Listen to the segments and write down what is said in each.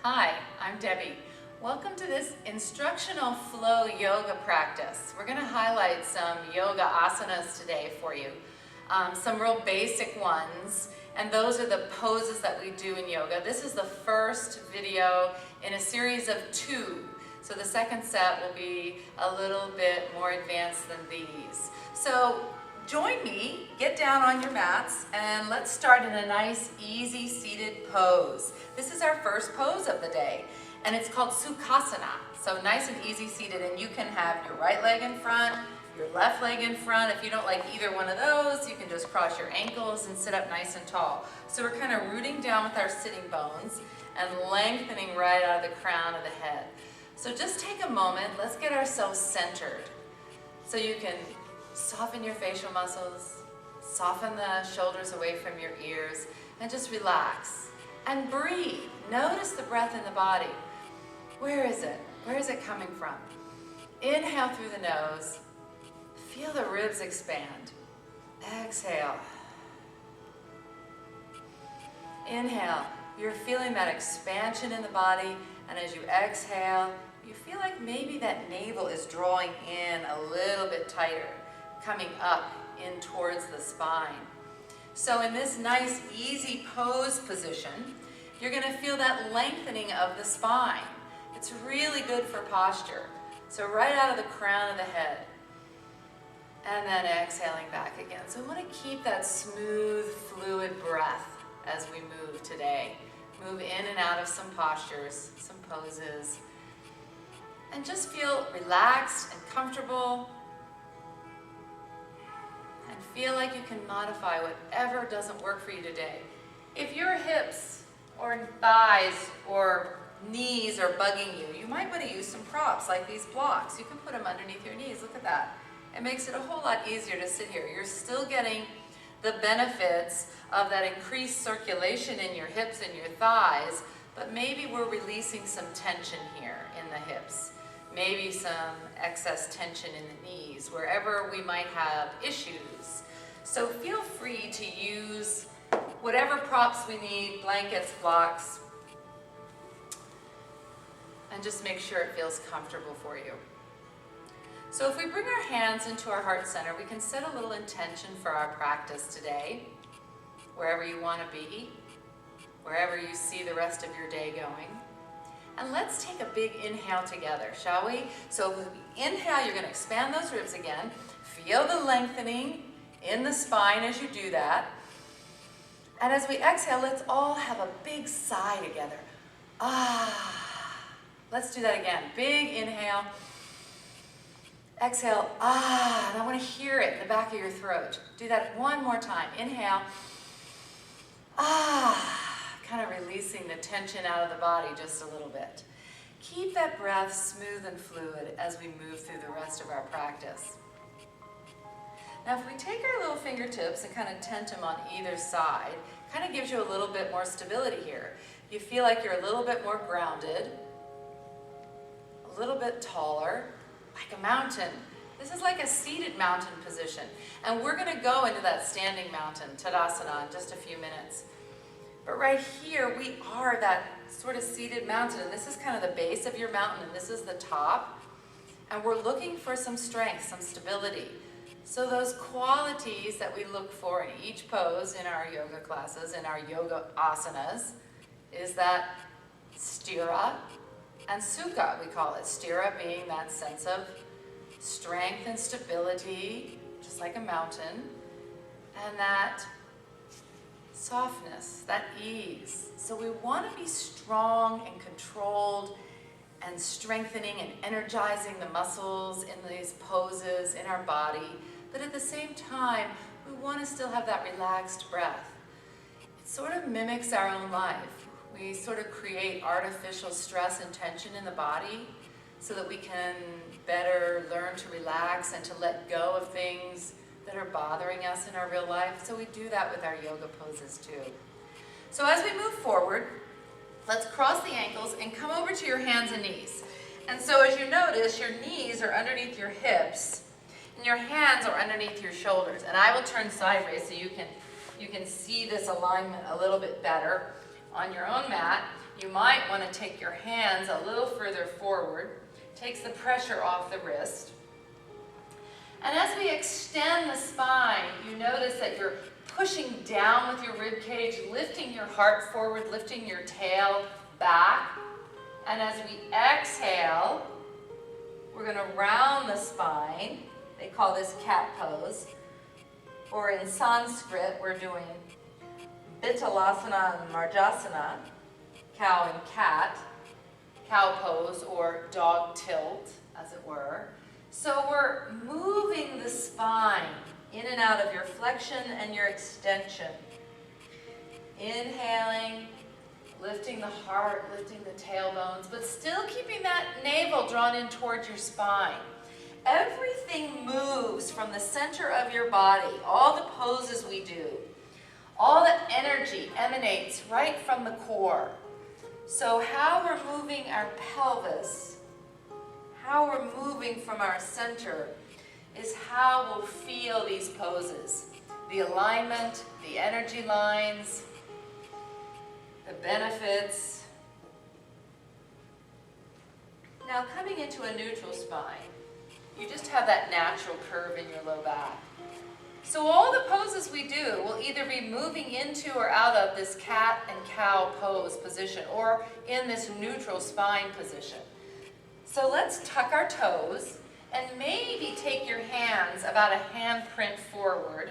Hi, I'm Debbie. Welcome to this instructional flow yoga practice. We're going to highlight some yoga asanas today for you. Some real basic ones, and those are the poses that we do in yoga. This is the first video in a series of 2. So the second set will be a little bit more advanced than these. So join me, get down on your mats, and let's start in a nice, easy seated pose. This is our first pose of the day, and it's called Sukhasana. So nice and easy seated, and you can have your right leg in front, your left leg in front. If you don't like either one of those, you can just cross your ankles and sit up nice and tall. So we're kind of rooting down with our sitting bones and lengthening right out of the crown of the head. So just take a moment, let's get ourselves centered. So you can soften your facial muscles, soften the shoulders away from your ears, and just relax. And breathe. Notice the breath in the body. Where is it? Where is it coming from? Inhale through the nose. Feel the ribs expand. Exhale. Inhale. You're feeling that expansion in the body, and as you exhale, you feel like maybe that navel is drawing in a little bit tighter, coming up in towards the spine. So in this nice, easy pose position, you're going to feel that lengthening of the spine. It's really good for posture. So right out of the crown of the head. And then exhaling back again. So we want to keep that smooth, fluid breath as we move today. Move in and out of some postures, some poses. And just feel relaxed and comfortable. And feel like you can modify whatever doesn't work for you today. If your hips or thighs or knees are bugging you, you might want to use some props like these blocks. You can put them underneath your knees. Look at that. It makes it a whole lot easier to sit here. You're still getting the benefits of that increased circulation in your hips and your thighs, but maybe we're releasing some tension here in the hips. Maybe some excess tension in the knees, wherever we might have issues. So feel free to use whatever props we need, blankets, blocks, and just make sure it feels comfortable for you. So if we bring our hands into our heart center, we can set a little intention for our practice today, wherever you want to be, wherever you see the rest of your day going. And let's take a big inhale together, shall we? So when we inhale, you're going to expand those ribs again. Feel the lengthening in the spine as you do that. And as we exhale, let's all have a big sigh together. Ah. Let's do that again. Big inhale. Exhale. Ah. And I want to hear it in the back of your throat. Do that one more time. Inhale. Ah. Kind of releasing the tension out of the body just a little bit. Keep that breath smooth and fluid as we move through the rest of our practice. Now if we take our little fingertips and kind of tent them on either side, kind of gives you a little bit more stability here. You feel like you're a little bit more grounded, a little bit taller, like a mountain. This is like a seated mountain position. And we're going to go into that standing mountain, Tadasana, in just a few minutes. But right here, we are that sort of seated mountain, and this is kind of the base of your mountain, and this is the top. And we're looking for some strength, some stability. So those qualities that we look for in each pose in our yoga classes, in our yoga asanas, is that sthira and sukha, we call it. Sthira being that sense of strength and stability, just like a mountain, and that softness, that ease. So we want to be strong and controlled and strengthening and energizing the muscles in these poses in our body, but at the same time, we want to still have that relaxed breath. It sort of mimics our own life. We sort of create artificial stress and tension in the body so that we can better learn to relax and to let go of things that are bothering us in our real life. So we do that with our yoga poses too. So as we move forward, let's cross the ankles and come over to your hands and knees. And so as you notice, your knees are underneath your hips and your hands are underneath your shoulders. And I will turn sideways so you can see this alignment a little bit better. On your own mat, you might want to take your hands a little further forward. Takes the pressure off the wrist. And as we extend the spine, you notice that you're pushing down with your rib cage, lifting your heart forward, lifting your tail back. And as we exhale, we're going to round the spine. They call this cat pose. Or in Sanskrit, we're doing Vitalasana and Marjasana, cow and cat, cow pose or dog tilt, as it were. So we're moving the spine in and out of your flexion and your extension. Inhaling, lifting the heart, lifting the tailbones, but still keeping that navel drawn in towards your spine. Everything moves from the center of your body, all the poses we do. All the energy emanates right from the core. So how we're moving our pelvis, how we're moving from our center, is how we'll feel these poses. The alignment, the energy lines, the benefits. Now coming into a neutral spine, you just have that natural curve in your low back. So all the poses we do will either be moving into or out of this cat and cow pose position or in this neutral spine position. So let's tuck our toes and maybe take your hands about a handprint forward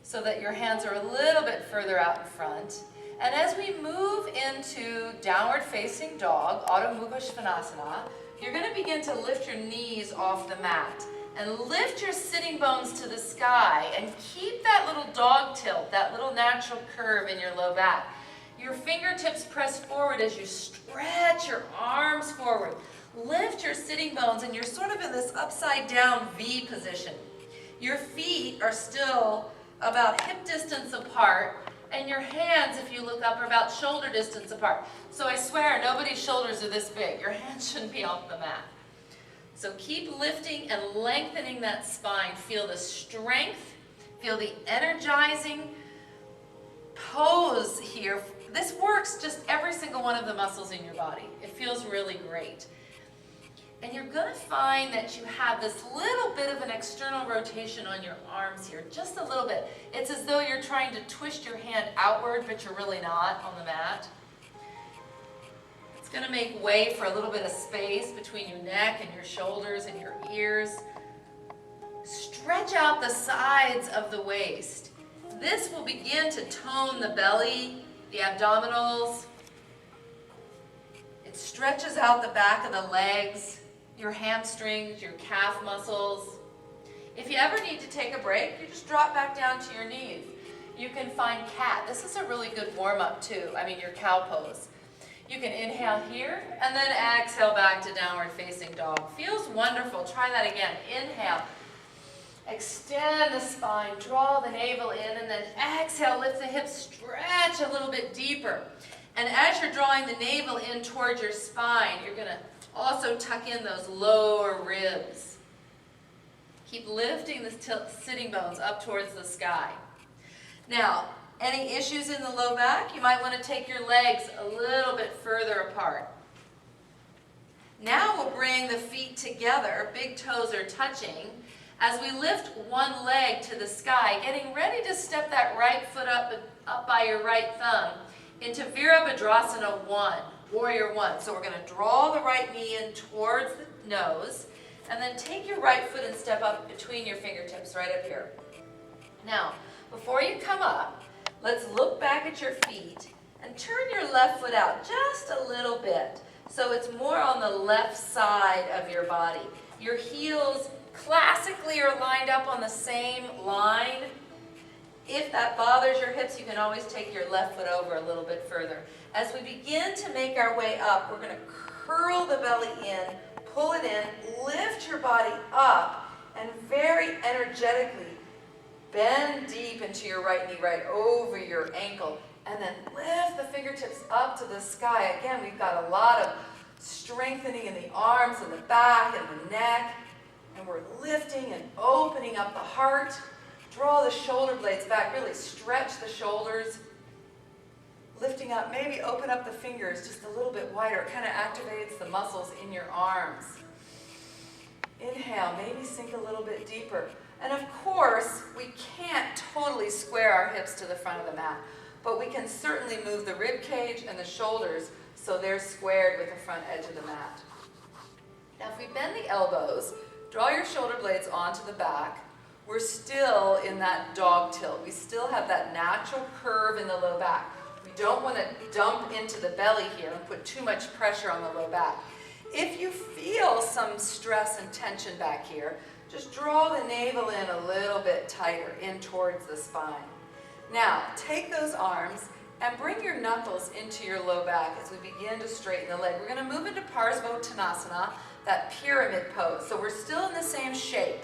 so that your hands are a little bit further out in front. And as we move into downward facing dog, Adho Mukha Svanasana, you're going to begin to lift your knees off the mat. And lift your sitting bones to the sky and keep that little dog tilt, that little natural curve in your low back. Your fingertips press forward as you stretch your arms forward. Lift your sitting bones and you're sort of in this upside down V position. Your feet are still about hip distance apart and your hands, if you look up, are about shoulder distance apart. So I swear nobody's shoulders are this big. Your hands shouldn't be off the mat. So keep lifting and lengthening that spine. Feel the strength, feel the energizing pose here. This works just every single one of the muscles in your body. It feels really great. And you're going to find that you have this little bit of an external rotation on your arms here, just a little bit. It's as though you're trying to twist your hand outward, but you're really not on the mat. Going to make way for a little bit of space between your neck and your shoulders and your ears. Stretch out the sides of the waist. This will begin to tone the belly, the abdominals. It stretches out the back of the legs, your hamstrings, your calf muscles. If you ever need to take a break, you just drop back down to your knees. You can find cat. This is a really good warm-up too. I mean, your cow pose. You can inhale here and then exhale back to downward facing dog. Feels wonderful. Try that again. Inhale. Extend the spine. Draw the navel in and then exhale. Lift the hips. Stretch a little bit deeper. And as you're drawing the navel in towards your spine, you're going to also tuck in those lower ribs. Keep lifting the sitting bones up towards the sky. Now, any issues in the low back? You might want to take your legs a little bit further apart. Now we'll bring the feet together, big toes are touching, as we lift one leg to the sky, getting ready to step that right foot up by your right thumb into Virabhadrasana 1, Warrior 1. So we're going to draw the right knee in towards the nose, and then take your right foot and step up between your fingertips right up here. Now, before you come up, let's look back at your feet and turn your left foot out just a little bit so it's more on the left side of your body. Your heels classically are lined up on the same line. If that bothers your hips, you can always take your left foot over a little bit further. As we begin to make our way up, we're going to curl the belly in, pull it in, lift your body up, and very energetically bend deep into your right knee, right over your ankle, and then lift the fingertips up to the sky. Again, we've got a lot of strengthening in the arms and the back and the neck, and we're lifting and opening up the heart. Draw the shoulder blades back, really stretch the shoulders. lifting up, maybe open up the fingers just a little bit wider. It kind of activates the muscles in your arms. Inhale, maybe sink a little bit deeper. And of course, we can't totally square our hips to the front of the mat, but we can certainly move the rib cage and the shoulders so they're squared with the front edge of the mat. Now if we bend the elbows, draw your shoulder blades onto the back, we're still in that dog tilt. We still have that natural curve in the low back. We don't want to dump into the belly here and put too much pressure on the low back. If you feel some stress and tension back here, just draw the navel in a little bit tighter, in towards the spine. Now, take those arms and bring your knuckles into your low back as we begin to straighten the leg. We're going to move into Parsvottanasana, that pyramid pose. So we're still in the same shape.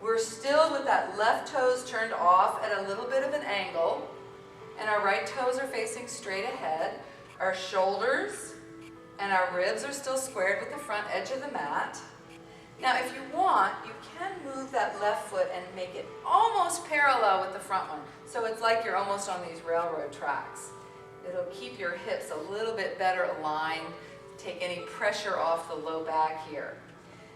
We're still with that left toes turned off at a little bit of an angle, and our right toes are facing straight ahead. Our shoulders and our ribs are still squared with the front edge of the mat. Now if you want, you can move that left foot and make it almost parallel with the front one. So it's like you're almost on these railroad tracks. It'll keep your hips a little bit better aligned, take any pressure off the low back here.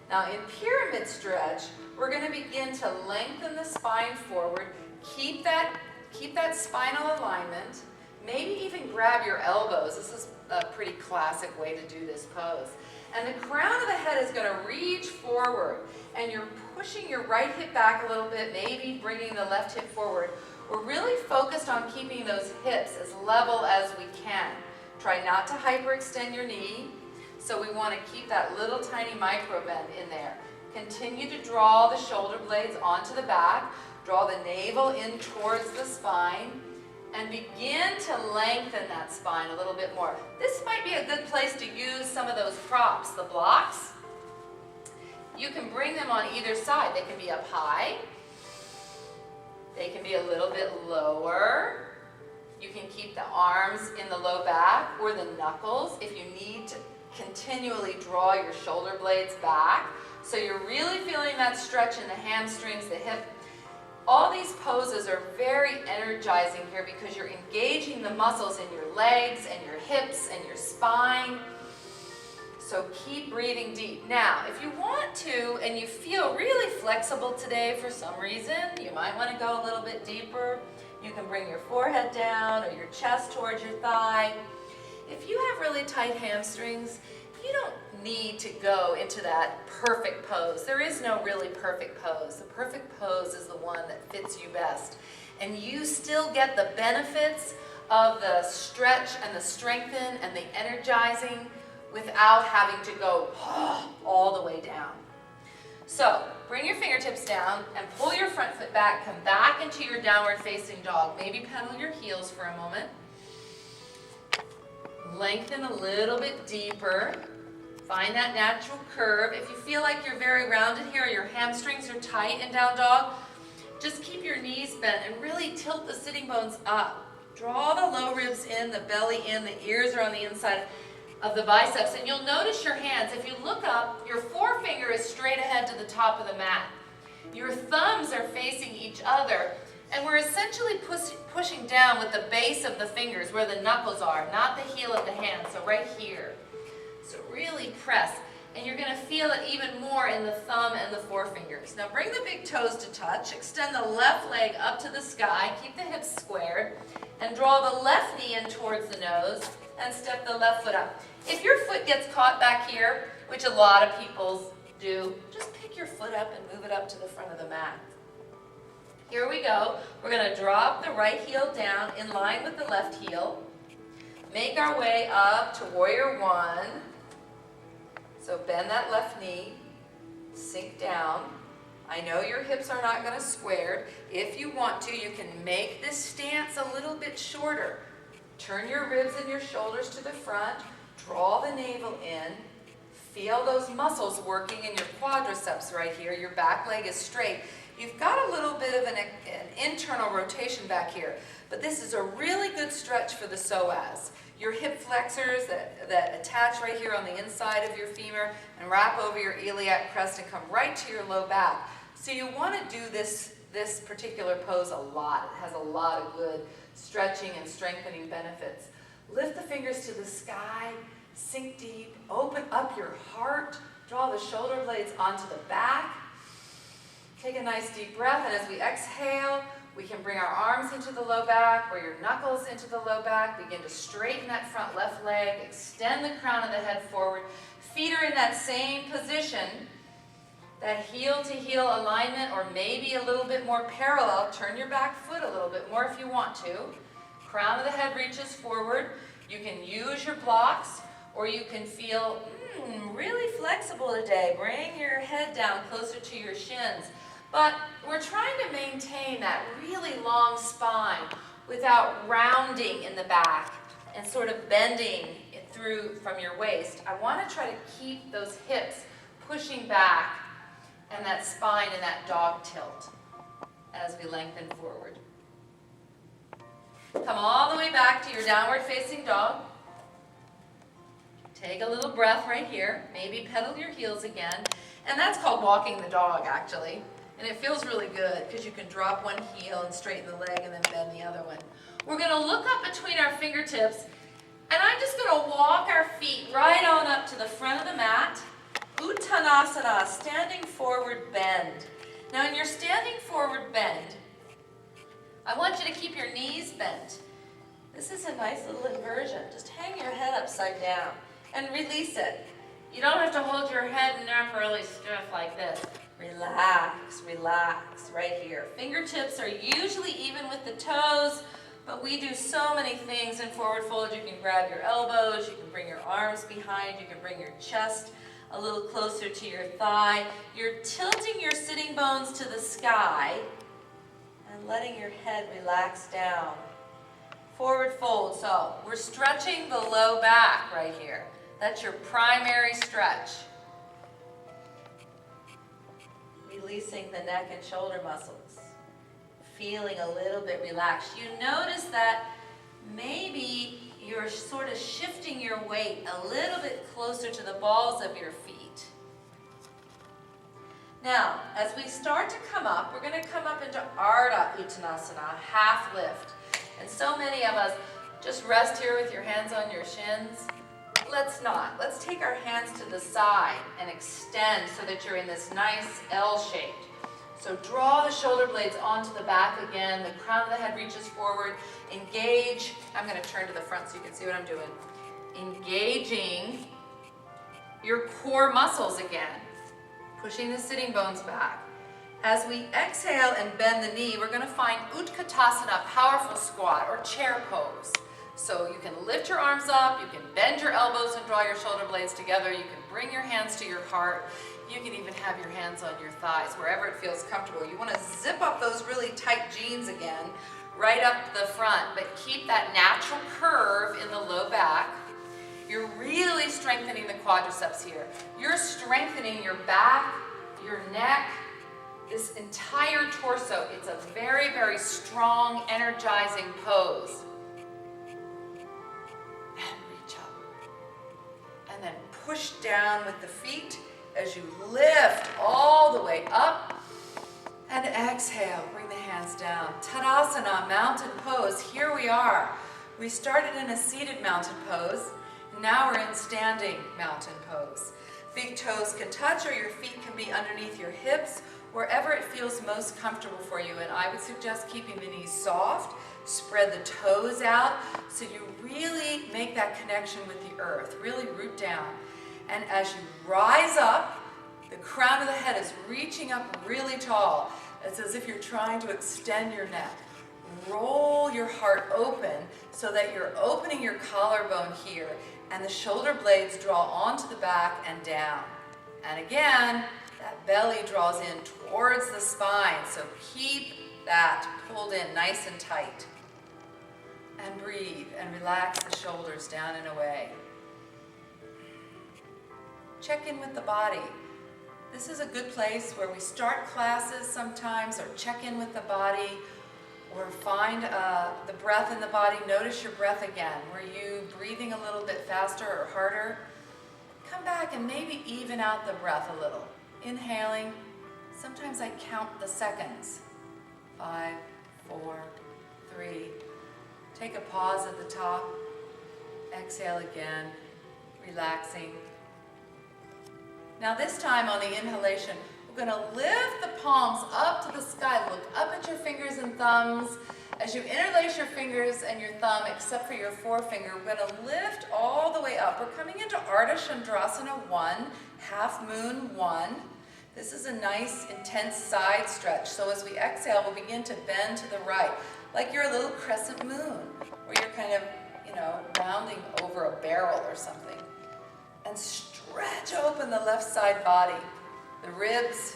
Now in pyramid stretch, we're going to begin to lengthen the spine forward, keep that spinal alignment, maybe even grab your elbows. This is a pretty classic way to do this pose. And the crown of the head is going to reach forward, and you're pushing your right hip back a little bit, maybe bringing the left hip forward. We're really focused on keeping those hips as level as we can. Try not to hyperextend your knee, so we want to keep that little tiny micro bend in there. Continue to draw the shoulder blades onto the back, draw the navel in towards the spine, and begin to lengthen that spine a little bit more. This might be a good place to use some of those props, the blocks. You can bring them on either side. They can be up high. They can be a little bit lower. You can keep the arms in the low back or the knuckles if you need to continually draw your shoulder blades back. So you're really feeling that stretch in the hamstrings, the hip. All these poses are very energizing here because you're engaging the muscles in your legs and your hips and your spine. So keep breathing deep. Now, if you want to and you feel really flexible today for some reason, you might want to go a little bit deeper. You can bring your forehead down or your chest towards your thigh. If you have really tight hamstrings, you don't need to go into that perfect pose. There is no really perfect pose. The perfect pose is the one that fits you best. And you still get the benefits of the stretch and the strengthen and the energizing without having to go all the way down. So bring your fingertips down and pull your front foot back. Come back into your downward facing dog. Maybe pedal your heels for a moment. Lengthen a little bit deeper. Find that natural curve. If you feel like you're very rounded here, or your hamstrings are tight in down dog, just keep your knees bent and really tilt the sitting bones up. Draw the low ribs in, the belly in, the ears are on the inside of the biceps. And you'll notice your hands. If you look up, your forefinger is straight ahead to the top of the mat. Your thumbs are facing each other. And we're essentially pushing down with the base of the fingers where the knuckles are, not the heel of the hand, so right here. So really press, and you're going to feel it even more in the thumb and the forefingers. Now bring the big toes to touch, extend the left leg up to the sky, keep the hips squared, and draw the left knee in towards the nose, and step the left foot up. If your foot gets caught back here, which a lot of people do, just pick your foot up and move it up to the front of the mat. Here we go. We're going to drop the right heel down in line with the left heel. Make our way up to warrior one. So bend that left knee, sink down. I know your hips are not going to square. If you want to, you can make this stance a little bit shorter. Turn your ribs and your shoulders to the front. Draw the navel in. Feel those muscles working in your quadriceps right here. Your back leg is straight. You've got a little bit of an internal rotation back here, but this is a really good stretch for the psoas. Your hip flexors that attach right here on the inside of your femur and wrap over your iliac crest and come right to your low back. So you want to do this particular pose a lot. It has a lot of good stretching and strengthening benefits. Lift the fingers to the sky, sink deep, open up your heart, draw the shoulder blades onto the back. Take a nice deep breath, and as we exhale, we can bring our arms into the low back, or your knuckles into the low back. Begin to straighten that front left leg, extend the crown of the head forward. Feet are in that same position, that heel to heel alignment, or maybe a little bit more parallel. Turn your back foot a little bit more if you want to. Crown of the head reaches forward. You can use your blocks, or you can feel really flexible today. Bring your head down closer to your shins. But we're trying to maintain that really long spine without rounding in the back and sort of bending it through from your waist. I want to try to keep those hips pushing back and that spine in that dog tilt as we lengthen forward. Come all the way back to your downward facing dog. Take a little breath right here. Maybe pedal your heels again. And that's called walking the dog, actually. And it feels really good because you can drop one heel and straighten the leg and then bend the other one. We're going to look up between our fingertips, and I'm just going to walk our feet right on up to the front of the mat. Uttanasana, standing forward bend. Now in your standing forward bend, I want you to keep your knees bent. This is a nice little inversion. Just hang your head upside down and release it. You don't have to hold your head and neck really stiff like this. Relax, relax, right here. Fingertips are usually even with the toes, but we do so many things in forward fold. You can grab your elbows, you can bring your arms behind, you can bring your chest a little closer to your thigh. You're tilting your sitting bones to the sky and letting your head relax down. Forward fold, so we're stretching the low back right here. That's your primary stretch. Releasing the neck and shoulder muscles. Feeling a little bit relaxed. You notice that maybe you're sort of shifting your weight a little bit closer to the balls of your feet. Now, as we start to come up, we're going to come up into Ardha Uttanasana, half lift. And so many of us just rest here with your hands on your shins. Let's not. Let's take our hands to the side and extend so that you're in this nice L shape. So draw the shoulder blades onto the back again. The crown of the head reaches forward. Engage. I'm going to turn to the front so you can see what I'm doing. Engaging your core muscles again. Pushing the sitting bones back. As we exhale and bend the knee, we're going to find Utkatasana, powerful squat or chair pose. So you can lift your arms up, you can bend your elbows and draw your shoulder blades together, you can bring your hands to your heart, you can even have your hands on your thighs, wherever it feels comfortable. You want to zip up those really tight jeans again, right up the front, but keep that natural curve in the low back. You're really strengthening the quadriceps here. You're strengthening your back, your neck, this entire torso. It's a very, very strong, energizing pose. And reach up. And then push down with the feet as you lift all the way up. And exhale, bring the hands down. Tadasana, mountain pose. Here we are. We started in a seated mountain pose. Now we're in standing mountain pose. Big toes can touch, or your feet can be underneath your hips, wherever it feels most comfortable for you. And I would suggest keeping the knees soft, spread the toes out, so you really make that connection with the earth, really root down. And as you rise up, the crown of the head is reaching up really tall. It's as if you're trying to extend your neck. Roll your heart open so that you're opening your collarbone here, and the shoulder blades draw onto the back and down. And again, that belly draws in towards the spine, so keep that pulled in nice and tight. And breathe and relax the shoulders down and away. Check in with the body. This is a good place where we start classes sometimes, or check in with the body, or find the breath in the body. Notice your breath again. Were you breathing a little bit faster or harder? Come back and maybe even out the breath a little. Inhaling. Sometimes I count the seconds. 5, 4, 3. Take a pause at the top. Exhale again, relaxing. Now this time on the inhalation, we're going to lift the palms up to the sky. Look up at your fingers and thumbs. As you interlace your fingers and your thumb, except for your forefinger, we're going to lift all the way up. We're coming into Ardha Chandrasana 1, half moon 1. This is a nice, intense side stretch. So as we exhale, we'll begin to bend to the right, like you're a little crescent moon, or you're kind of, rounding over a barrel or something. And stretch open the left side body, the ribs.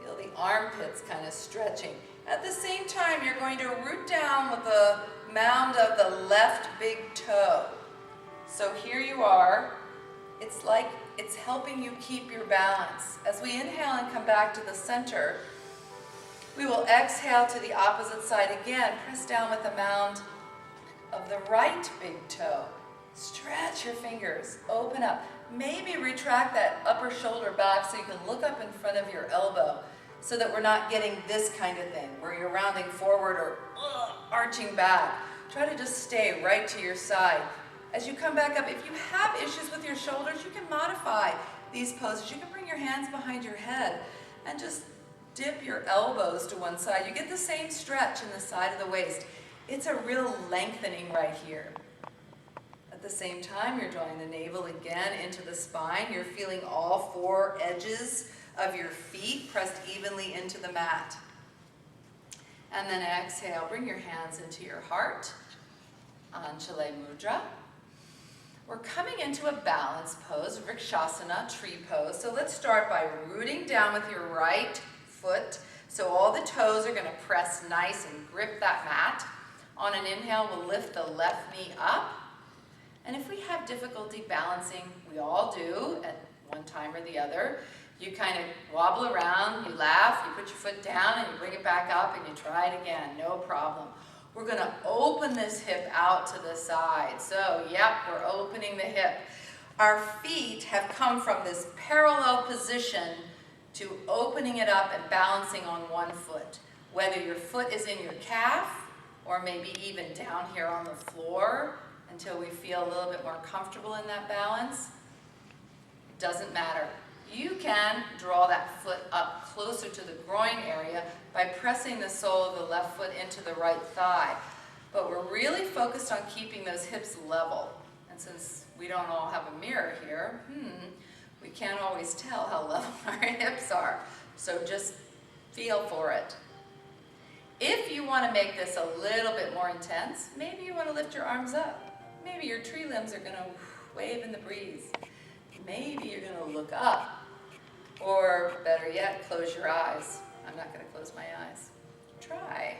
Feel the armpits kind of stretching. At the same time, you're going to root down with the mound of the left big toe. So here you are. It's like it's helping you keep your balance. As we inhale and come back to the center, we will exhale to the opposite side again. Press down with the mound of the right big toe. Stretch your fingers, open up. Maybe retract that upper shoulder back so you can look up in front of your elbow, so that we're not getting this kind of thing where you're rounding forward or arching back. Try to just stay right to your side. As you come back up, if you have issues with your shoulders, you can modify these poses. You can bring your hands behind your head and just dip your elbows to one side. You get the same stretch in the side of the waist. It's a real lengthening right here. At the same time, you're drawing the navel again into the spine. You're feeling all four edges of your feet pressed evenly into the mat. And then exhale, bring your hands into your heart. Anjali Mudra. We're coming into a balance pose, Vrikshasana, tree pose. So let's start by rooting down with your right foot. So all the toes are going to press nice and grip that mat. On an inhale, we'll lift the left knee up. And if we have difficulty balancing, we all do at one time or the other, you kind of wobble around, you laugh, you put your foot down, and you bring it back up, and you try it again, no problem. We're going to open this hip out to the side. So, yep, we're opening the hip. Our feet have come from this parallel position to opening it up and balancing on one foot. Whether your foot is in your calf, or maybe even down here on the floor, until we feel a little bit more comfortable in that balance, it doesn't matter. You can draw that foot up closer to the groin area by pressing the sole of the left foot into the right thigh. But we're really focused on keeping those hips level. And since we don't all have a mirror here, we can't always tell how level our hips are. So just feel for it. If you want to make this a little bit more intense, maybe you want to lift your arms up. Maybe your tree limbs are going to wave in the breeze. Maybe you're going to look up. Or better yet, close your eyes. I'm not going to close my eyes. Try.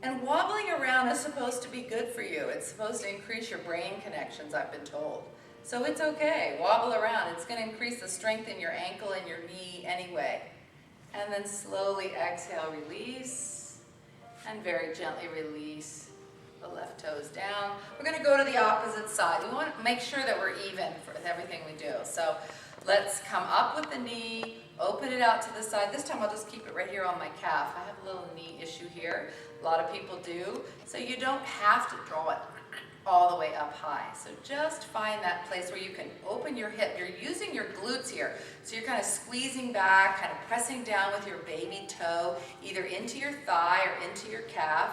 And wobbling around is supposed to be good for you. It's supposed to increase your brain connections, I've been told. So it's okay. Wobble around. It's going to increase the strength in your ankle and your knee anyway. And then slowly exhale, release, and very gently release the left toes down. We're going to go to the opposite side. We want to make sure that we're even with everything we do. So let's come up with the knee, open it out to the side. This time I'll just keep it right here on my calf. I have a little knee issue here. A lot of people do. So you don't have to draw it all the way up high. So just find that place where you can open your hip. You're using your glutes here. So you're kind of squeezing back, kind of pressing down with your baby toe, either into your thigh or into your calf.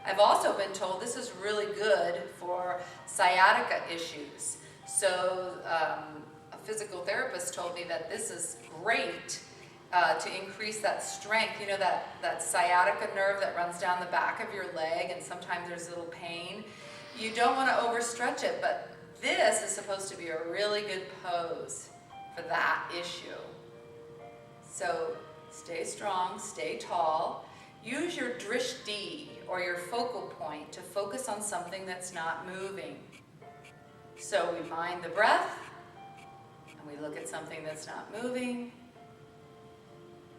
I've also been told this is really good for sciatica issues. So a physical therapist told me that this is great to increase that strength. You know, that sciatica nerve that runs down the back of your leg, and sometimes there's a little pain. You don't want to overstretch it, but this is supposed to be a really good pose for that issue. So stay strong, stay tall. Use your drishti, or your focal point, to focus on something that's not moving. So we mind the breath, and we look at something that's not moving,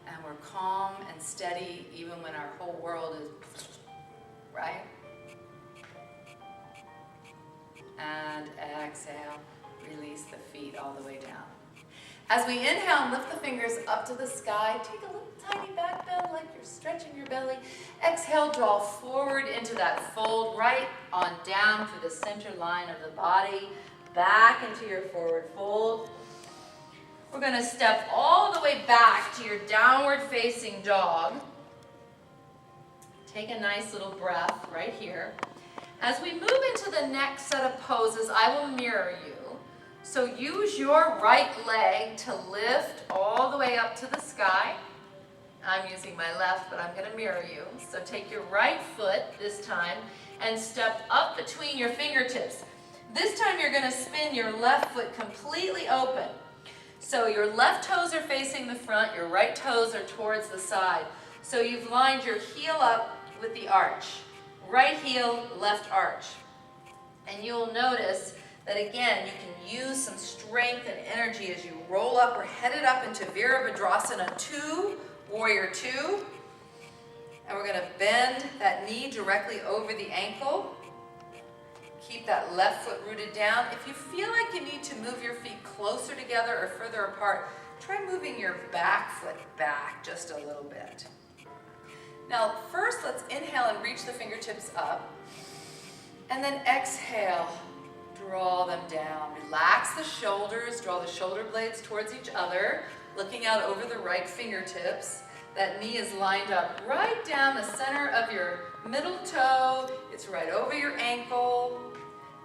and we're calm and steady even when our whole world is, right? And exhale, release the feet all the way down. As we inhale, lift the fingers up to the sky. Take a little tiny back bend like you're stretching stretching your belly. Exhale, draw forward into that fold, right on down through the center line of the body, back into your forward fold. We're going to step all the way back to your downward facing dog. Take a nice little breath right here. As we move into the next set of poses, I will mirror you. So use your right leg to lift all the way up to the sky. I'm using my left, but I'm going to mirror you. So take your right foot this time and step up between your fingertips. This time you're going to spin your left foot completely open. So your left toes are facing the front, your right toes are towards the side. So you've lined your heel up with the arch. Right heel, left arch. And you'll notice that again, you can use some strength and energy as you roll up or head it up into Virabhadrasana 2, Warrior 2. And we're going to bend that knee directly over the ankle. Keep that left foot rooted down. If you feel like you need to move your feet closer together or further apart, try moving your back foot back just a little bit. Now, first let's inhale and reach the fingertips up. And then exhale, draw them down. Relax the shoulders, draw the shoulder blades towards each other, looking out over the right fingertips. That knee is lined up right down the center of your middle toe. It's right over your ankle.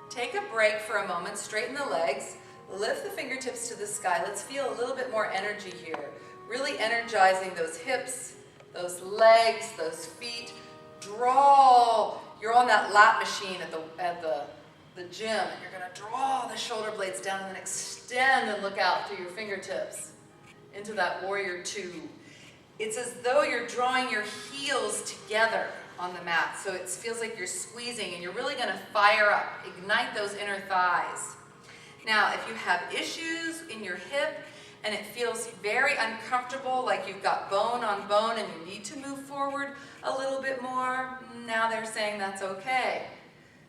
Take a break for a moment, straighten the legs, lift the fingertips to the sky. Let's feel a little bit more energy here. Really energizing those hips, those legs, those feet. Draw. You're on that lat machine at the gym, and you're going to draw the shoulder blades down and then extend and look out through your fingertips into that Warrior 2. It's as though you're drawing your heels together on the mat, so it feels like you're squeezing, and you're really going to fire up, ignite those inner thighs. Now, if you have issues in your hip and it feels very uncomfortable, like you've got bone on bone and you need to move forward a little bit more, now they're saying that's okay.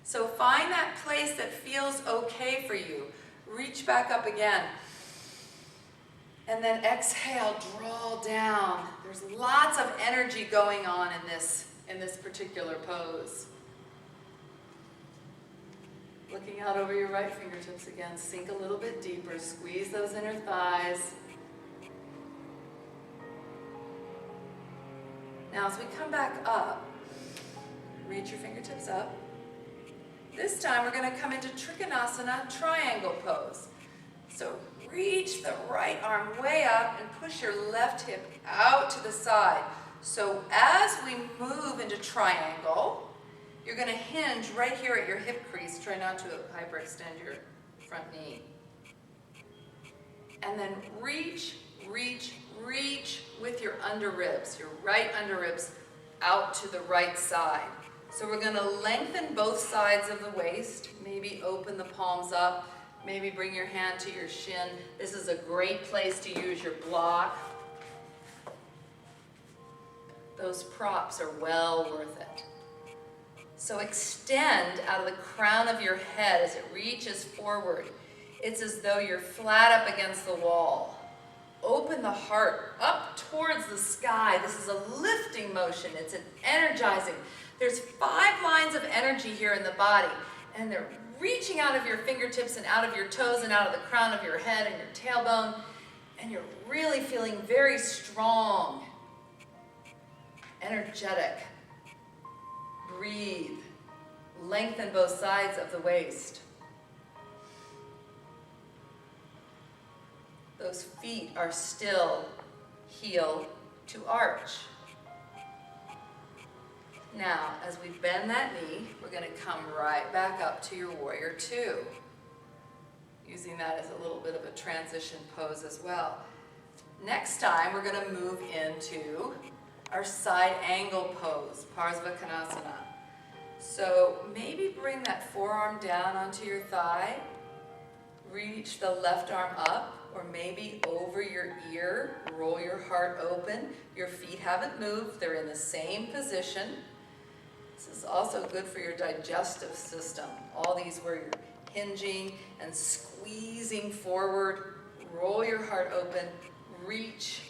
So find that place that feels okay for you. Reach back up again. And then exhale, draw down. There's lots of energy going on in this particular pose. Looking out over your right fingertips again, sink a little bit deeper, squeeze those inner thighs. Now as we come back up, reach your fingertips up. This time we're going to come into Trikonasana triangle pose. So reach the right arm way up and push your left hip out to the side. So as we move into triangle, you're going to hinge right here at your hip crease. Try not to hyperextend your front knee. And then reach, reach, reach with your under ribs, your right under ribs out to the right side. So we're going to lengthen both sides of the waist, maybe open the palms up, maybe bring your hand to your shin. This is a great place to use your block. Those props are well worth it. So extend out of the crown of your head as it reaches forward. It's as though you're flat up against the wall. Open the heart up towards the sky. This is a lifting motion. It's an energizing. There's 5 lines of energy here in the body, and they're reaching out of your fingertips and out of your toes and out of the crown of your head and your tailbone, and you're really feeling very strong, energetic. Breathe. Lengthen both sides of the waist. Those feet are still heel to arch. Now, as we bend that knee, we're going to come right back up to your Warrior 2. Using that as a little bit of a transition pose as well. Next time, we're going to move into our side angle pose, Parsvakonasana. So maybe bring that forearm down onto your thigh, reach the left arm up, or maybe over your ear, roll your heart open. Your feet haven't moved, they're in the same position. This is also good for your digestive system. All these where you're hinging and squeezing forward, roll your heart open, reach,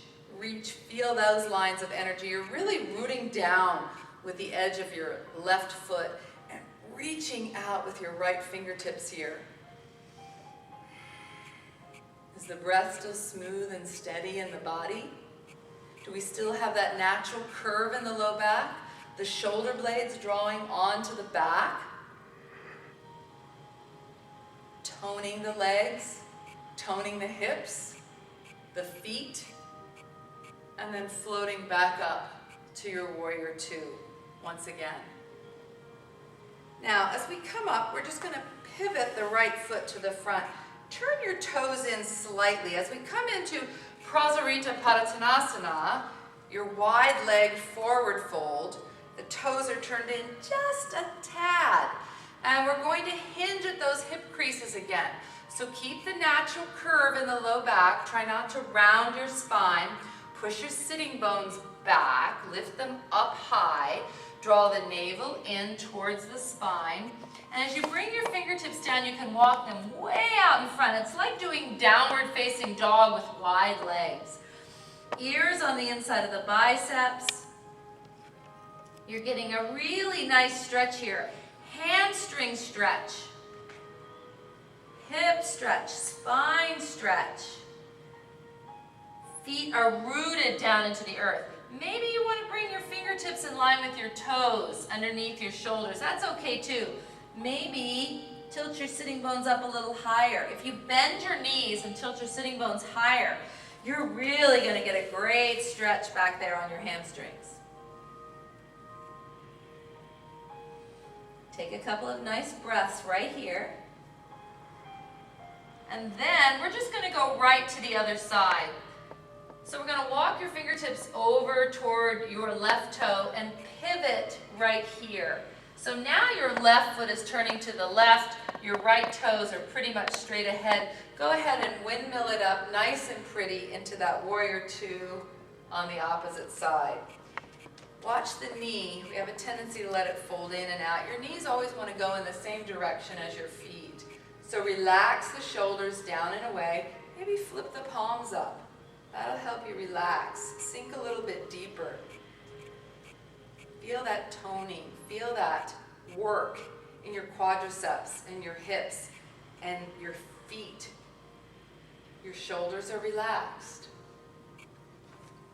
reach, feel those lines of energy. You're really rooting down with the edge of your left foot and reaching out with your right fingertips here. Is the breath still smooth and steady in the body? Do we still have that natural curve in the low back? The shoulder blades drawing onto the back? Toning the legs, toning the hips, the feet, and then floating back up to your warrior two once again. Now, as we come up, we're just going to pivot the right foot to the front. Turn your toes in slightly. As we come into Prasarita Padottanasana, your wide leg forward fold, the toes are turned in just a tad. And we're going to hinge at those hip creases again. So keep the natural curve in the low back. Try not to round your spine. Push your sitting bones back. Lift them up high. Draw the navel in towards the spine. And as you bring your fingertips down, you can walk them way out in front. It's like doing downward facing dog with wide legs. Ears on the inside of the biceps. You're getting a really nice stretch here. Hamstring stretch. Hip stretch. Spine stretch. Feet are rooted down into the earth. Maybe you want to bring your fingertips in line with your toes underneath your shoulders. That's okay too. Maybe tilt your sitting bones up a little higher. If you bend your knees and tilt your sitting bones higher, you're really going to get a great stretch back there on your hamstrings. Take a couple of nice breaths right here. And then we're just going to go right to the other side. So we're going to walk your fingertips over toward your left toe and pivot right here. So now your left foot is turning to the left, your right toes are pretty much straight ahead. Go ahead and windmill it up nice and pretty into that warrior two on the opposite side. Watch the knee. We have a tendency to let it fold in and out. Your knees always want to go in the same direction as your feet. So relax the shoulders down and away. Maybe flip the palms up. That'll help you relax. Sink a little bit deeper. Feel that toning. Feel that work in your quadriceps and your hips and your feet. Your shoulders are relaxed.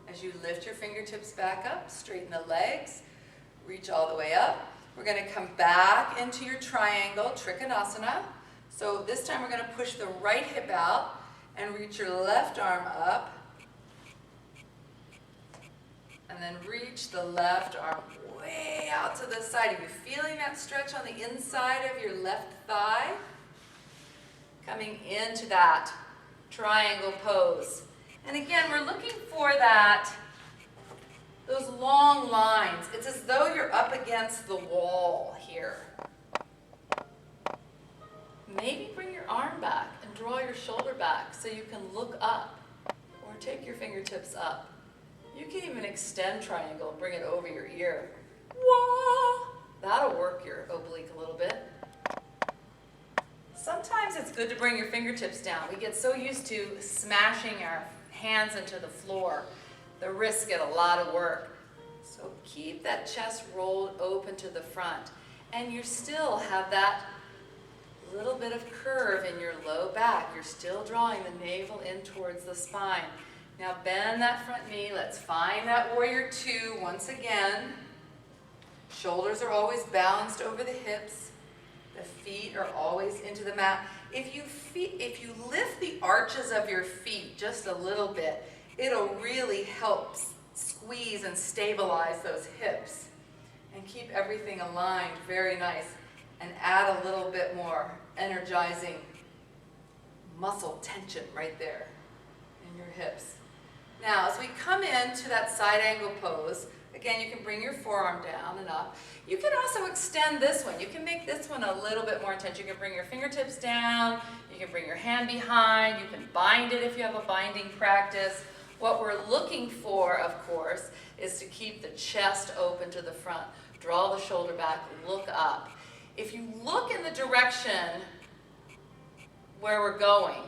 As you lift your fingertips back up, straighten the legs, reach all the way up. We're going to come back into your triangle, Trikonasana. So this time we're going to push the right hip out and reach your left arm up. And then reach the left arm way out to the side. Are you feeling that stretch on the inside of your left thigh? Coming into that triangle pose. And again, we're looking for those long lines. It's as though you're up against the wall here. Maybe bring your arm back and draw your shoulder back so you can look up, or take your fingertips up. You can even extend triangle and bring it over your ear. Wah! That'll work your oblique a little bit. Sometimes it's good to bring your fingertips down. We get so used to smashing our hands into the floor. The wrists get a lot of work. So keep that chest rolled open to the front. And you still have that little bit of curve in your low back. You're still drawing the navel in towards the spine. Now bend that front knee. Let's find that warrior two once again. Shoulders are always balanced over the hips. The feet are always into the mat. If you lift the arches of your feet just a little bit, it'll really help squeeze and stabilize those hips and keep everything aligned very nice, and add a little bit more energizing muscle tension right there in your hips. Now, as we come into that side angle pose, again, you can bring your forearm down and up. You can also extend this one. You can make this one a little bit more intense. You can bring your fingertips down. You can bring your hand behind. You can bind it if you have a binding practice. What we're looking for, of course, is to keep the chest open to the front. Draw the shoulder back, look up. If you look in the direction where we're going,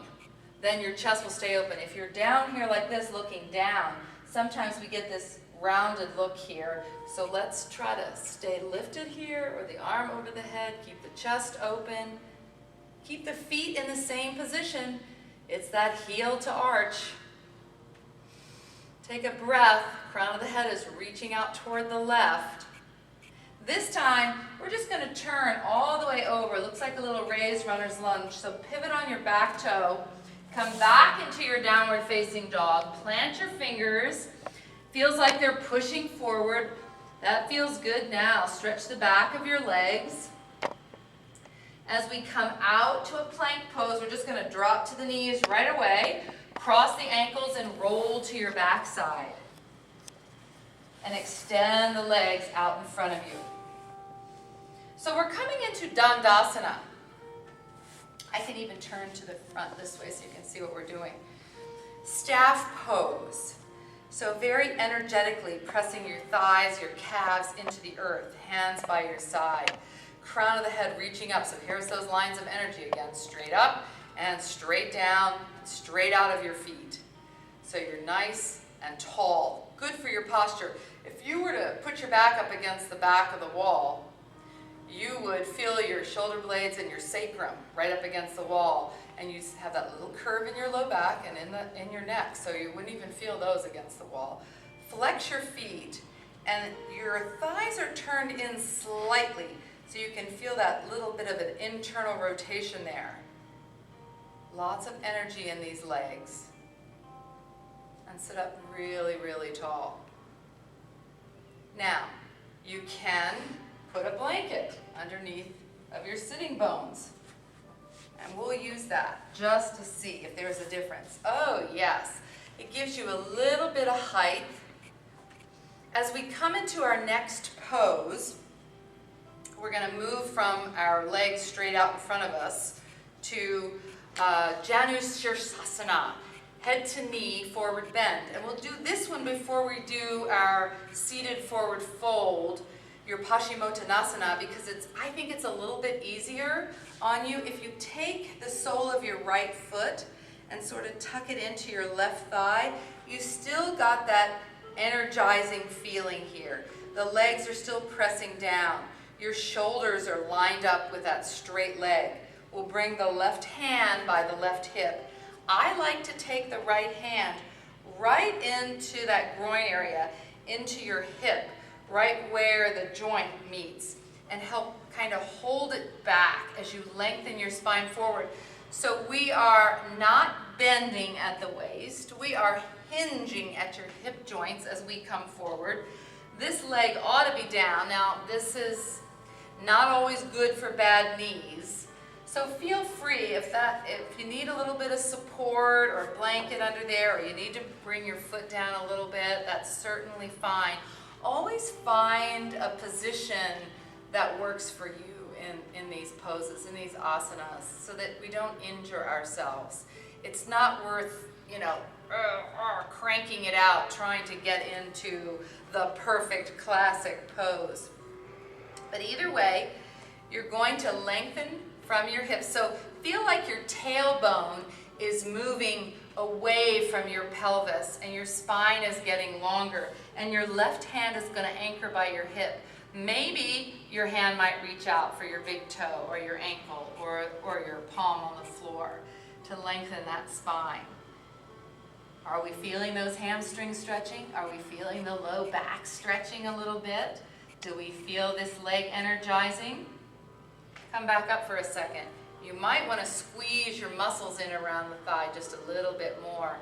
then your chest will stay open. If you're down here like this looking down, sometimes we get this rounded look here. So let's try to stay lifted here, or the arm over the head. Keep the chest open. Keep the feet in the same position. It's that heel to arch. Take a breath. Crown of the head is reaching out toward the left. This time, we're just going to turn all the way over. Looks like a little raised runner's lunge. So pivot on your back toe. Come back into your downward facing dog. Plant your fingers. Feels like they're pushing forward. That feels good now. Stretch the back of your legs. As we come out to a plank pose, we're just going to drop to the knees right away. Cross the ankles and roll to your backside. And extend the legs out in front of you. So we're coming into Dandasana. I can even turn to the front this way so you can see what we're doing. Staff pose. So very energetically pressing your thighs, your calves into the earth, hands by your side. Crown of the head reaching up. So here's those lines of energy again. Straight up and straight down, straight out of your feet. So you're nice and tall. Good for your posture. If you were to put your back up against the back of the wall, you would feel your shoulder blades and your sacrum right up against the wall. And you have that little curve in your low back and in your neck. So you wouldn't even feel those against the wall. Flex your feet and your thighs are turned in slightly. So you can feel that little bit of an internal rotation there. Lots of energy in these legs. And sit up really, really tall. Now, you can put a blanket underneath of your sitting bones. And we'll use that just to see if there's a difference. Oh, yes. It gives you a little bit of height. As we come into our next pose, we're going to move from our legs straight out in front of us to Janusirsasana, head to knee, forward bend. And we'll do this one before we do our seated forward fold, your Paschimottanasana, because I think it's a little bit easier on you if you take the sole of your right foot and sort of tuck it into your left thigh. You still got that energizing feeling here. The legs are still pressing down. Your shoulders are lined up with that straight leg. We'll bring the left hand by the left hip. I like to take the right hand right into that groin area, into your hip, right where the joint meets, and help kind of hold it back as you lengthen your spine forward. So we are not bending at the waist. We are hinging at your hip joints as we come forward. This leg ought to be down. Now, this is not always good for bad knees. So feel free if you need a little bit of support or a blanket under there, or you need to bring your foot down a little bit, that's certainly fine. Always find a position that works for you in these poses, in these asanas, so that we don't injure ourselves. It's not worth, cranking it out, trying to get into the perfect classic pose. But either way, you're going to lengthen from your hips. So feel like your tailbone is moving away from your pelvis and your spine is getting longer, and your left hand is going to anchor by your hip. Maybe your hand might reach out for your big toe or your ankle or your palm on the floor to lengthen that spine. Are we feeling those hamstrings stretching? Are we feeling the low back stretching a little bit? Do we feel this leg energizing? Come back up for a second. You might want to squeeze your muscles in around the thigh just a little bit more.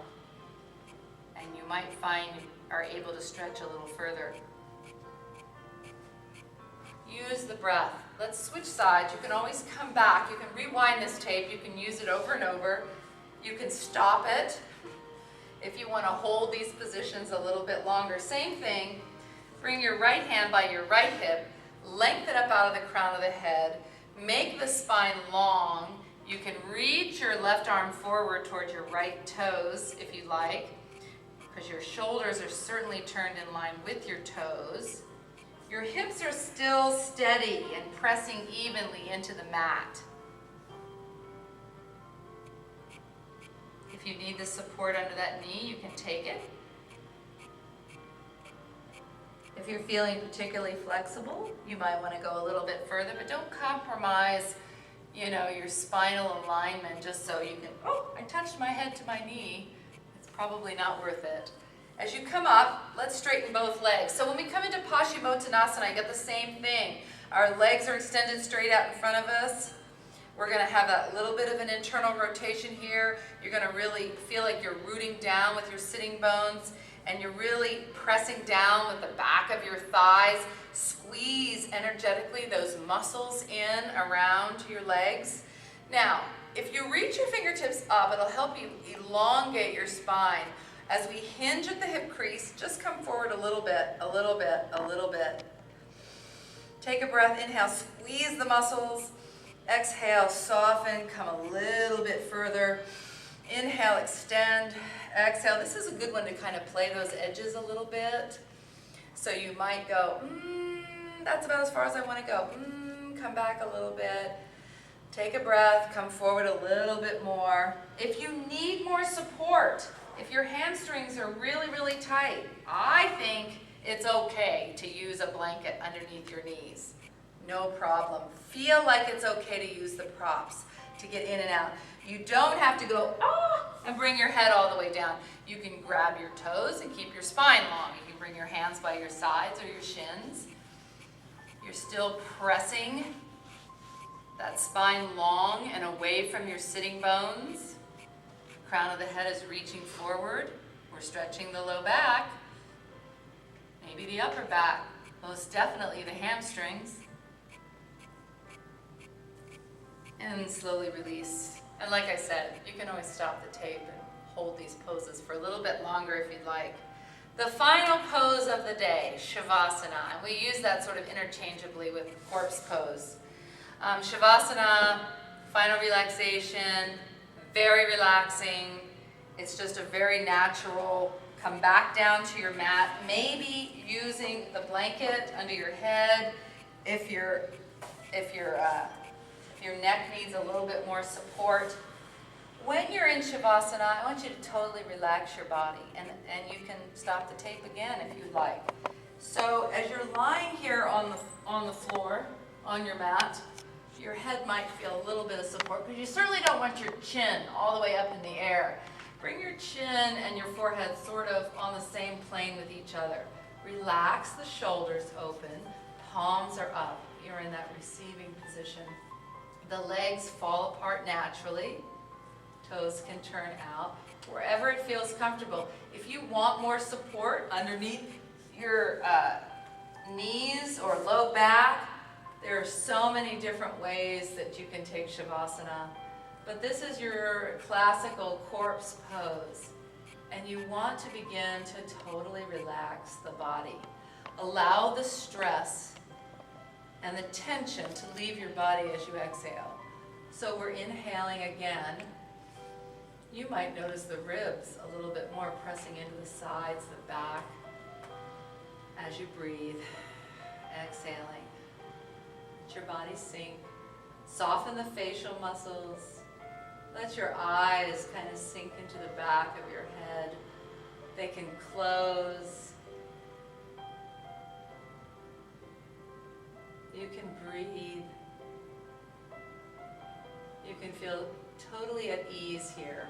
And you might find you are able to stretch a little further. Use the breath. Let's switch sides. You can always come back. You can rewind this tape. You can use it over and over. You can stop it if you want to hold these positions a little bit longer. Same thing. Bring your right hand by your right hip. Lengthen up out of the crown of the head. Make the spine long. You can reach your left arm forward towards your right toes if you like, because your shoulders are certainly turned in line with your toes. Your hips are still steady and pressing evenly into the mat. If you need the support under that knee, you can take it. If you're feeling particularly flexible, you might want to go a little bit further, but don't compromise, you know, your spinal alignment just so you can, oh, I touched my head to my knee. It's probably not worth it. As you come up, let's straighten both legs. So when we come into Paschimottanasana, I get the same thing. Our legs are extended straight out in front of us. We're going to have that little bit of an internal rotation here. You're going to really feel like you're rooting down with your sitting bones, and you're really pressing down with the back of your thighs. Squeeze energetically those muscles in around your legs. Now, if you reach your fingertips up, it'll help you elongate your spine. As we hinge at the hip crease, just come forward a little bit, a little bit, a little bit. Take a breath, inhale, squeeze the muscles. Exhale, soften, come a little bit further. Inhale, extend. Exhale. This is a good one to kind of play those edges a little bit. So you might go, that's about as far as I want to go. Come back a little bit. Take a breath, come forward a little bit more. If you need more support, if your hamstrings are really, really tight, I think it's okay to use a blanket underneath your knees. No problem. Feel like it's okay to use the props to get in and out. You don't have to go, and bring your head all the way down. You can grab your toes and keep your spine long. You can bring your hands by your sides or your shins. You're still pressing that spine long and away from your sitting bones. Crown of the head is reaching forward. We're stretching the low back, maybe the upper back, most definitely the hamstrings. And slowly release. And like I said, you can always stop the tape and hold these poses for a little bit longer if you'd like. The final pose of the day, Shavasana, and we use that sort of interchangeably with corpse pose. Shavasana, final relaxation, very relaxing. It's just a very natural, come back down to your mat, maybe using the blanket under your head if your neck needs a little bit more support. When you're in Shavasana, I want you to totally relax your body, and you can stop the tape again if you'd like. So as you're lying here on the floor, on your mat, your head might feel a little bit of support, because you certainly don't want your chin all the way up in the air. Bring your chin and your forehead sort of on the same plane with each other. Relax the shoulders open, palms are up. You're in that receiving position. The legs fall apart naturally. Toes can turn out wherever it feels comfortable. If you want more support underneath your knees or low back, there are so many different ways that you can take Shavasana. But this is your classical corpse pose. And you want to begin to totally relax the body. Allow the stress and the tension to leave your body as you exhale. So we're inhaling again. You might notice the ribs a little bit more pressing into the sides, the back, as you breathe. Exhaling. Let your body sink. Soften the facial muscles. Let your eyes kind of sink into the back of your head. They can close. You can breathe. You can feel totally at ease here.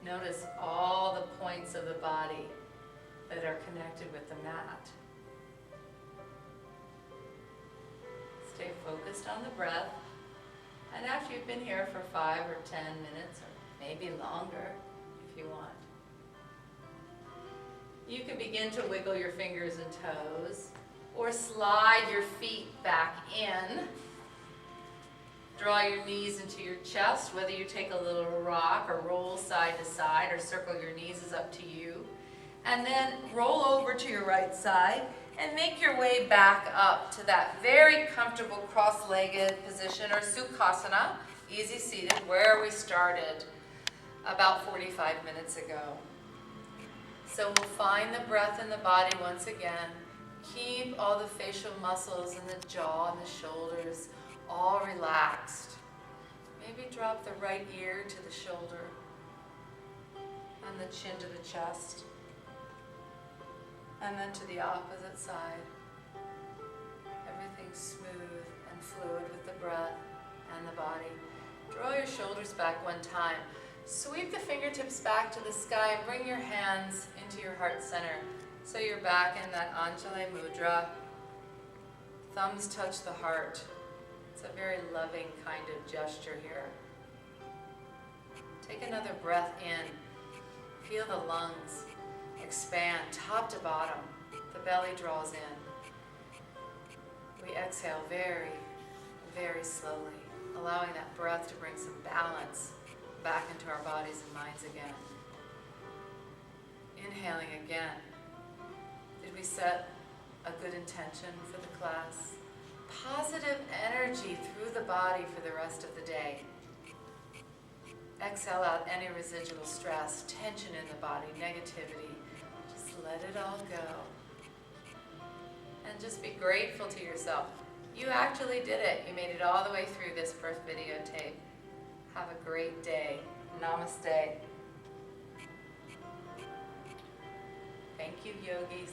Notice all the points of the body that are connected with the mat. Stay focused on the breath. And after you've been here for 5 or 10 minutes, or maybe longer if you want, you can begin to wiggle your fingers and toes, or slide your feet back in. Draw your knees into your chest, whether you take a little rock or roll side to side or circle your knees is up to you. And then roll over to your right side and make your way back up to that very comfortable cross-legged position, or Sukhasana, easy seated, where we started about 45 minutes ago. So we'll find the breath in the body once again. Keep all the facial muscles in the jaw and the shoulders all relaxed. Maybe drop the right ear to the shoulder. and the chin to the chest. And then to the opposite side. Everything smooth and fluid with the breath and the body. Draw your shoulders back one time. Sweep the fingertips back to the sky and bring your hands into your heart center. So you're back in that Anjali Mudra. Thumbs touch the heart. It's a very loving kind of gesture here. Take another breath in. Feel the lungs expand top to bottom. The belly draws in. We exhale very, very slowly, allowing that breath to bring some balance back into our bodies and minds again. Inhaling again. Did we set a good intention for the class? Positive energy through the body for the rest of the day. Exhale out any residual stress, tension in the body, negativity. Just let it all go. And just be grateful to yourself. You actually did it. You made it all the way through this first videotape. Have a great day. Namaste. Thank you, yogis.